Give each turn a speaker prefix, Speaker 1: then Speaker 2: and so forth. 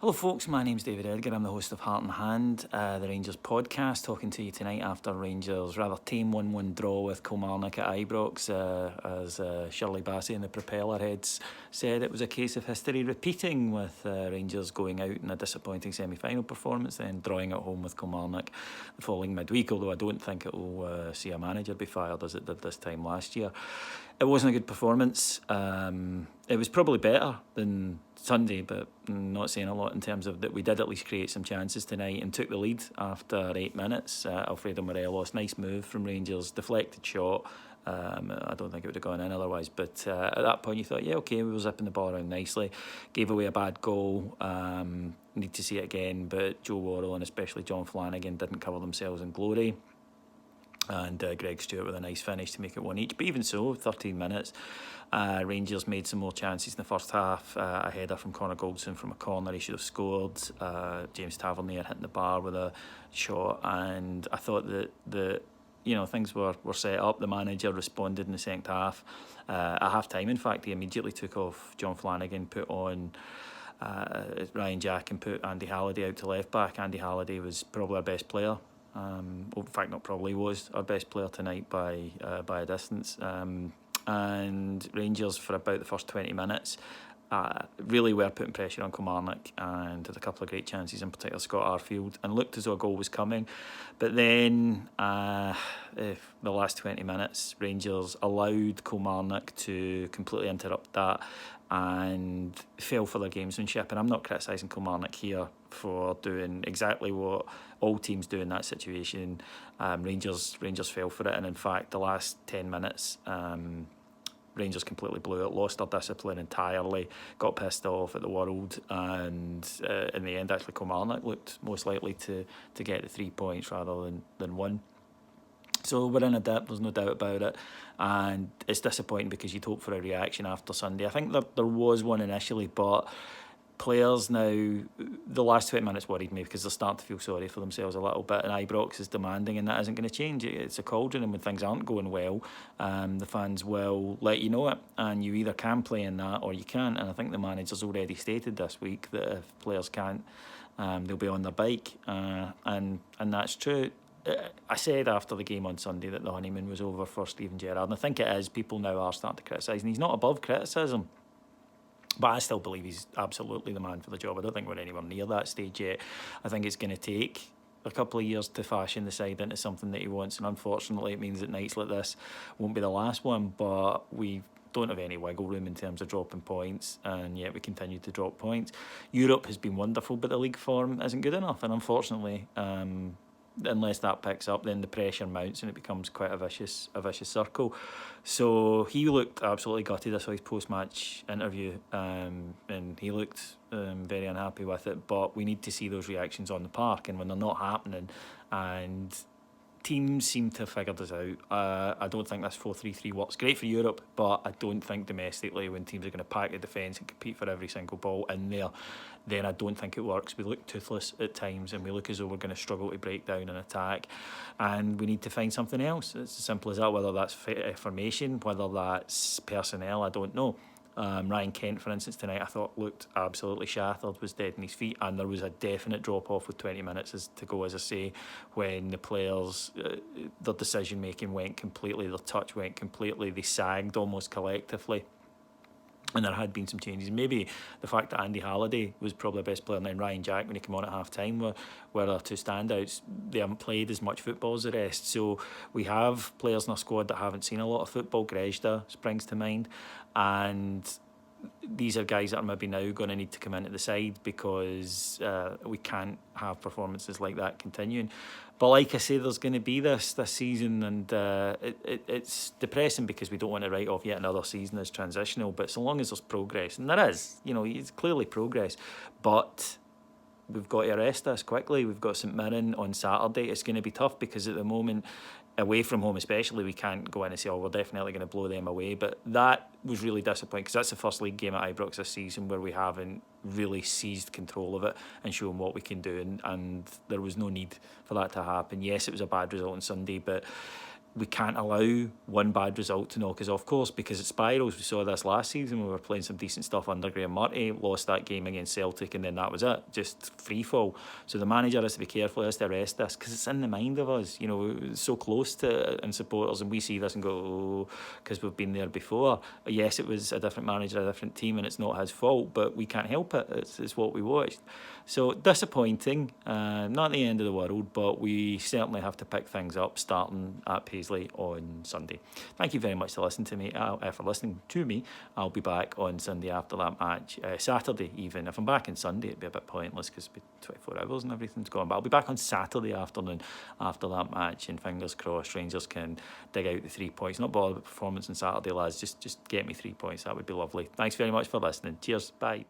Speaker 1: Hello folks, my name's David Edgar. I'm the host of Heart and Hand, the Rangers podcast, talking to you tonight after Rangers' rather tame 1-1 draw with Kilmarnock at Ibrox. As Shirley Bassey and the Propeller Heads said, it was a case of history repeating, with Rangers going out in a disappointing semi-final performance, then drawing at home with Kilmarnock the following midweek, although I don't think it will see a manager be fired as it did this time last year. It wasn't a good performance. It was probably better than Sunday, but not saying a lot in terms of that. We did at least create some chances tonight and took the lead after 8 minutes. Alfredo Morelos, nice move from Rangers, deflected shot. I don't think it would have gone in otherwise, but at that point you thought, yeah, okay, we were zipping the ball around nicely. Gave away a bad goal. Need to see it again, but Joe Worrell and especially John Flanagan didn't cover themselves in glory. And Greg Stewart with a nice finish to make it 1 each. But even so, 13 minutes, Rangers made some more chances in the first half. A header from Connor Goldson from a corner, he should have scored. James Tavernier hitting the bar with a shot, and I thought that things were set up. The manager responded in the second half. At half time, in fact, he immediately took off John Flanagan, put on Ryan Jack and put Andy Halliday out to left back. Andy Halliday was probably our best player. In fact, not probably, was our best player tonight by a distance. And Rangers, for about the first 20 minutes, really were putting pressure on Kilmarnock and had a couple of great chances, in particular Scott Arfield, and looked as though a goal was coming. But then, the last 20 minutes, Rangers allowed Kilmarnock to completely interrupt that and fell for their gamesmanship. And I'm not criticising Kilmarnock here for doing exactly what all teams do in that situation. Rangers fell for it, and in fact, the last 10 minutes, Rangers completely blew it, lost their discipline entirely, got pissed off at the world, and in the end, actually, Kilmarnock looked most likely to get the 3 points rather than one. So we're in a dip, there's no doubt about it, and it's disappointing because you'd hope for a reaction after Sunday. I think there was one initially, but players now, the last 20 minutes worried me because they're starting to feel sorry for themselves a little bit, and Ibrox is demanding, and that isn't going to change. It's a cauldron, and when things aren't going well, the fans will let you know it, and you either can play in that or you can't. And I think the manager's already stated this week that if players can't, they'll be on their bike, and that's true. I said after the game on Sunday that the honeymoon was over for Steven Gerrard, and I think it is. People now are starting to criticise, and he's not above criticism. But I still believe he's absolutely the man for the job. I don't think we're anywhere near that stage yet. I think it's going to take a couple of years to fashion the side into something that he wants, and unfortunately it means that nights like this won't be the last one, but we don't have any wiggle room in terms of dropping points, and yet we continue to drop points. Europe has been wonderful, but the league form isn't good enough, and unfortunately, unless that picks up, then the pressure mounts and it becomes quite a vicious circle. So he looked absolutely gutted. I saw his post-match interview, and he looked very unhappy with it. But we need to see those reactions on the park, and when they're not happening, and teams seem to have figured this out. I don't think this 4-3-3 works. Great for Europe, but I don't think domestically, when teams are going to pack the defence and compete for every single ball in there, then I don't think it works. We look toothless at times, and we look as though we're going to struggle to break down an attack, and we need to find something else. It's as simple as that. Whether that's formation, whether that's personnel, I don't know. Ryan Kent, for instance, tonight I thought looked absolutely shattered, was dead on his feet, and there was a definite drop off with 20 minutes to go, as I say, when the players, their decision making went completely, their touch went completely, they sagged almost collectively. And there had been some changes. Maybe the fact that Andy Halliday was probably the best player, and then Ryan Jack, when he came on at half time, were our two standouts. They haven't played as much football as the rest. So we have players in our squad that haven't seen a lot of football. Grejda springs to mind. And these are guys that are maybe now going to need to come into the side, because we can't have performances like that continuing. But like I say, there's going to be this season, and it's depressing because we don't want to write off yet another season as transitional. But so long as there's progress, and there is, it's clearly progress, but we've got to arrest this quickly. We've got St Mirren on Saturday. It's going to be tough because at the moment, away from home especially, we can't go in and say, we're definitely going to blow them away. But that was really disappointing, because that's the first league game at Ibrox this season where we haven't really seized control of it and shown what we can do, and there was no need for that to happen. Yes, it was a bad result on Sunday, but we can't allow one bad result to knock us off course, because it spirals. We saw this last season. We were playing some decent stuff under Graham Murray, lost that game against Celtic, and then that was it, just free fall. So the manager has to be careful, has to arrest this, because it's in the mind of us. You know, it's so close to it, and supporters, and we see this and go, oh, because we've been there before. Yes, it was a different manager, a different team, and it's not his fault, but we can't help it. It's what we watched. So disappointing, not the end of the world, but we certainly have to pick things up starting at Paisley on Sunday. Thank you very much for listening to me. For listening to me, I'll be back on Sunday after that match, Saturday even. If I'm back on Sunday, it'd be a bit pointless because it'd be 24 hours and everything's gone. But I'll be back on Saturday afternoon after that match, and fingers crossed Rangers can dig out the 3 points. Not bother about performance on Saturday, lads. Just get me 3 points. That would be lovely. Thanks very much for listening. Cheers. Bye.